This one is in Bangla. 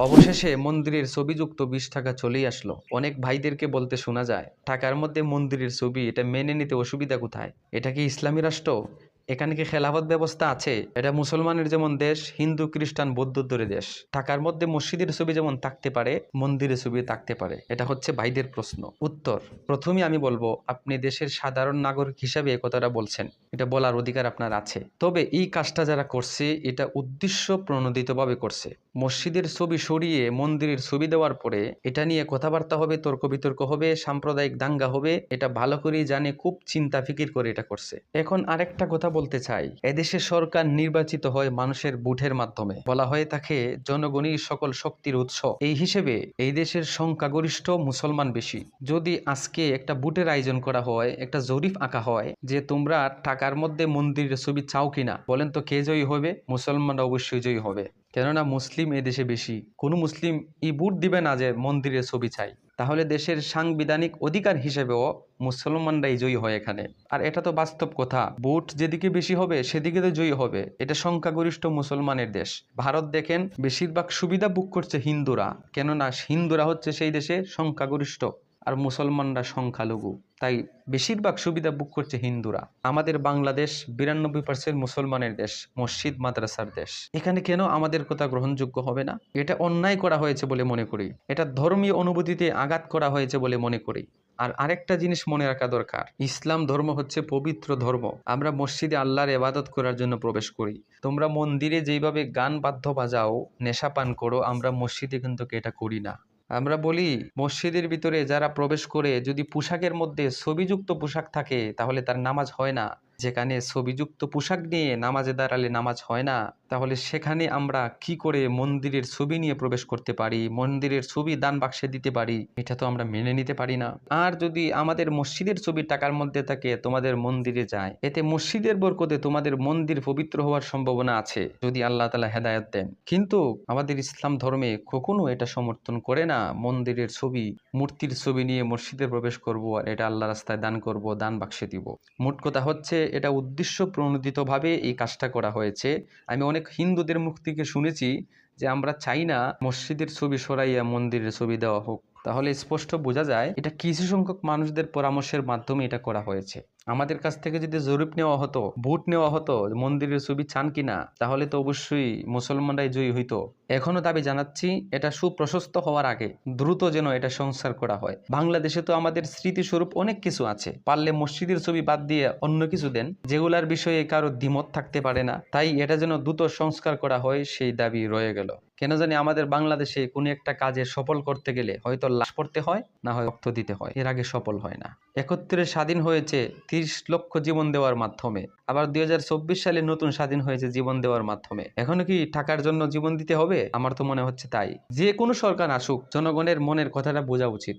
অবশেষে মন্দিরের ছবিযুক্ত 20 টাকা চলেই আসলো। অনেক ভাইদেরকে বলতে শোনা যায়, টাকার মধ্যে মন্দিরের ছবি, এটা মেনে নিতে অসুবিধা কোথায়? এটা কি ইসলামী রাষ্ট্র? এখানে কি খেলাফত ব্যবস্থা আছে? এটা মুসলমানের যেমন দেশ, হিন্দু খ্রিস্টান বৌদ্ধদের দেশ। টাকার মধ্যে মসজিদের ছবি যেমন থাকতে পারে, মন্দিরের ছবি থাকতে পারে। এটা হচ্ছে ভাইদের প্রশ্ন। উত্তর: প্রথমে আমি বলবো, আপনি দেশের সাধারণ নাগরিক হিসাবে এ কথাটা বলছেন, এটা বলার অধিকার আপনার আছে। তবে এই কাজটা যারা করছে, এটা উদ্দেশ্য প্রণোদিতভাবে করছে। মসজিদের ছবি সরিয়ে মন্দিরের ছবি দেওয়ার পরে এটা নিয়ে কথাবার্তা হবে, তর্ক বিতর্ক হবে, সাম্প্রদায়িক দাঙ্গা হবে, এটা ভালো করেই জানে, খুব চিন্তা ফিকির করে এটা করছে। এখন আরেকটা কথা বলতে চাই, এদেশে সরকার নির্বাচিত হয় মানুষের ভোটের মাধ্যমে। বলা হয়ে থাকে জনগণই সকল শক্তির উৎস। এই হিসেবে এই দেশের সংখ্যাগরিষ্ঠ মুসলমান বেশি। যদি আজকে একটা ভোটের আয়োজন করা হয়, একটা জরিপ আঁকা হয় যে তোমরা টাকার মধ্যে মন্দিরের ছবি চাও কিনা, বলেন তো কে জয়ী হবে? মুসলমানরা অবশ্যই জয়ী হবে। কেননা মুসলিম এই দেশে বেশি। কোনো মুসলিম ই ভোট দিবে না যে মন্দিরের ছবি চাই। তাহলে দেশের সাংবিধানিক অধিকার হিসেবেও মুসলমানরাই জয়ী হয় এখানে। আর এটা তো বাস্তব কথা, ভোট যেদিকে বেশি হবে সেদিকে তো জয়ী হবে। এটা সংখ্যাগরিষ্ঠ মুসলমানের দেশ। ভারত দেখেন, বেশিরভাগ সুবিধা ভোগ করছে হিন্দুরা, কেননা হিন্দুরা হচ্ছে সেই দেশে সংখ্যাগরিষ্ঠ আর মুসলমানরা সংখ্যালঘু। তাই বেশিরভাগ সুবিধা ভোগ করছে হিন্দুরা। আমাদের বাংলাদেশ 92% মুসলমানের দেশ, মসজিদ মাদ্রাসার দেশ। এখানে কেন আমাদের কথা গ্রহণযোগ্য হবে না? এটা অন্যায় করা হয়েছে বলে মনে করি। এটা ধর্মীয় অনুভূতিতে আঘাত করা হয়েছে বলে মনে করি। আর আরেকটা জিনিস মনে রাখা দরকার, ইসলাম ধর্ম হচ্ছে পবিত্র ধর্ম। আমরা মসজিদে আল্লাহর ইবাদত করার জন্য প্রবেশ করি। তোমরা মন্দিরে যেইভাবে গান বাদ্য বাজাও, নেশা পান করো, আমরা মসজিদে কিন্তু এটা করি না। আমরা বলি, মসজিদের ভিতরে যারা প্রবেশ করে যদি পোশাকের মধ্যে ছবিযুক্ত পোশাক থাকে তাহলে তার নামাজ হয় না। যেখানে ছবিযুক্ত পোশাক নিয়ে নামাজে দাঁড়ালে নামাজ হয় না, তাহলে সেখানে আমরা কি করে মন্দিরের ছবি নিয়ে প্রবেশ করতে পারি, মন্দিরের ছবি দান বাক্সে দিতে পারি? এটা তো আমরা মেনে নিতে পারি না। আর যদি আমাদের মসজিদের ছবি টাকার মধ্যে থাকে, তোমাদের মন্দিরে যায়, এতে মসজিদের বরকতে তোমাদের মন্দির পবিত্র হওয়ার সম্ভাবনা আছে যদি আল্লাহ তাআলা হেদায়েত দেন। কিন্তু আমাদের ইসলাম ধর্মে কখনো এটা সমর্থন করে না। মন্দিরের ছবি, মূর্তির ছবি নিয়ে মসজিদে প্রবেশ করব আর এটা আল্লাহ রাস্তায় দান করব, দান বাক্সে দিব। মোট কথা হচ্ছে, এটা উদ্দেশ্য প্রণোদিতভাবে এই কাজটা করা হয়েছে। আমি অনেক হিন্দুদের মুখ থেকে শুনেছি যে আমরা চাই না মসজিদের ছবি সরাইয়া মন্দিরের ছবি দেওয়া হোক। তাহলে স্পষ্ট বোঝা যায় এটা কিছু সংখ্যক মানুষদের পরামর্শের মাধ্যমে এটা করা হয়েছে। আমাদের কাছ থেকে যদি জরিপ নেওয়া হতো, ভোট নেওয়া হতো মন্দিরের ছবি চান কিনা, তাহলে তো অবশ্যই মুসলমানরাই জয়ী হইতো। এখনো দাবি জানাচ্ছি, এটা সুপ্রশস্ত হওয়ার আগে দ্রুত যেন এটা সংস্কার করা হয়। বাংলাদেশে তো আমাদের স্মৃতিস্বরূপ অনেক কিছু আছে, পারলে মসজিদের ছবি বাদ দিয়ে অন্য কিছু দেন, যেগুলার বিষয়ে কারো দ্বিমত থাকতে পারে না। তাই এটা যেন দ্রুত সংস্কার করা হয়, সেই দাবি রয়ে গেল। কেন জানি আমাদের বাংলাদেশে কোনো একটা কাজে সফল করতে গেলে হয়তো লাশ পড়তে হয়, না হয় রক্ত দিতে হয়, এর আগে সফল হয় না। 71 স্বাধীন হয়েছে 30 লক্ষ জীবন দেওয়ার মাধ্যমে, আবার 2024 সালে নতুন স্বাধীন হয়েছে জীবন দেওয়ার মাধ্যমে। এখনো কি টাকার জন্য জীবন দিতে হবে? আমার তো মনে হচ্ছে তাই। যে কোনো সরকার আসুক, জনগণের মনের কথাটা বোঝা উচিত।